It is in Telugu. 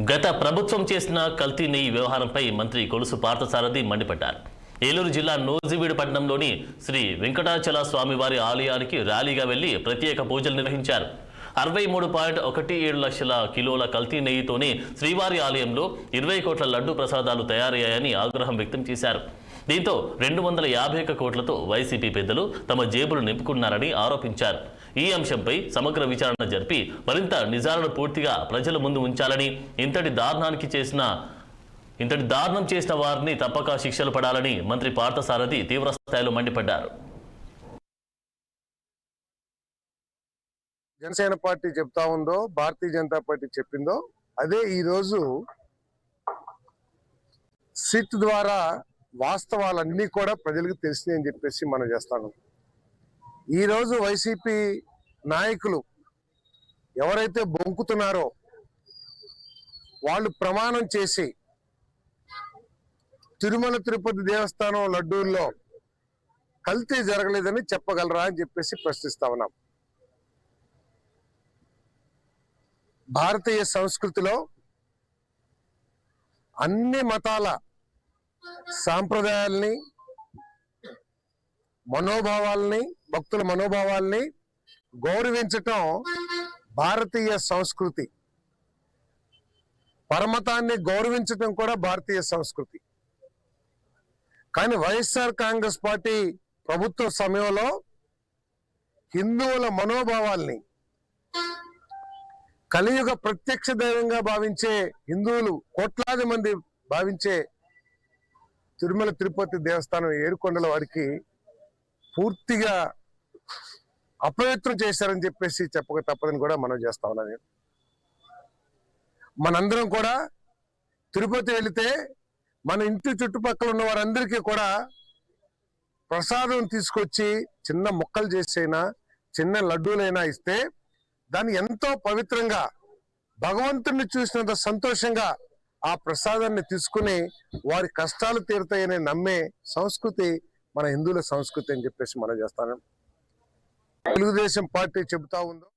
గత ప్రభుత్వం చేసిన కల్తీ నెయ్యి వ్యవహారంపై మంత్రి కొలుసు పార్థసారథి మండిపడ్డారు. ఏలూరు జిల్లా నూజివీడు పట్టణంలోని శ్రీ వెంకటాచల స్వామివారి ఆలయానికి ర్యాలీగా వెళ్లి ప్రత్యేక పూజలు నిర్వహించారు. 63.17 లక్షల కిలోల కల్తీ నెయ్యితోనే శ్రీవారి ఆలయంలో 20 కోట్ల లడ్డు ప్రసాదాలు తయారయ్యాయని ఆగ్రహం వ్యక్తం చేశారు. దీంతో 251 కోట్లతో వైసీపీ పెద్దలు తమ జేబులు నింపుకున్నారని ఆరోపించారు. ఈ అంశంపై సమగ్ర విచారణ జరిపి మరింత నిజాలను పూర్తిగా ప్రజల ముందు ఉంచాలని, ఇంతటి దారుణం చేసిన వారిని తప్పక శిక్షలు పడాలని మంత్రి పార్థసారథి తీవ్రస్థాయిలో మండిపడ్డారు. జనసేన పార్టీ చెప్తా ఉందో, భారతీయ జనతా పార్టీ చెప్పిందో అదే ఈరోజు సిట్ ద్వారా వాస్తవాలన్నీ కూడా ప్రజలకు తెలిసినాయి అని చెప్పేసి మనం చేస్తాను. ఈరోజు వైసీపీ నాయకులు ఎవరైతే బొంకుతున్నారో వాళ్ళు ప్రమాణం చేసి తిరుమల తిరుపతి దేవస్థానం లడ్డూల్లో కల్తీ జరగలేదని చెప్పగలరా అని చెప్పేసి ప్రశ్నిస్తా ఉన్నాం. భారతీయ సంస్కృతిలో అన్ని మతాల సాంప్రదాయాల్ని, మనోభావాల్ని, భక్తుల మనోభావాల్ని గౌరవించటం భారతీయ సంస్కృతి. పరమతాన్ని గౌరవించటం కూడా భారతీయ సంస్కృతి. కానీ వైఎస్ఆర్ కాంగ్రెస్ పార్టీ ప్రభుత్వ సమయంలో హిందువుల మనోభావాల్ని, కలియుగ ప్రత్యక్ష దైవంగా భావించే హిందువులు కోట్లాది మంది భావించే తిరుమల తిరుపతి దేవస్థానం ఏడుకొండల వారికి పూర్తిగా అపవిత్రం చేశారని చెప్పేసి చెప్పక తప్పదని కూడా మనం చేస్తా ఉన్నాను. మనందరం కూడా తిరుపతి వెళితే మన ఇంటి చుట్టుపక్కల ఉన్న వారందరికీ కూడా ప్రసాదం తీసుకొచ్చి చిన్న ముక్కలు చేసైనా, చిన్న లడ్డూలైనా ఇస్తే దాన్ని ఎంతో పవిత్రంగా, భగవంతుడిని చూసినంత సంతోషంగా ఆ ప్రసాదాన్ని తీసుకుని వారి కష్టాలు తీరుతాయని నమ్మే సంస్కృతి మన హిందువుల సంస్కృతి అని చెప్పేసి మనం చేస్తాను. తెలుగుదేశం పార్టీ చెబుతా ఉందో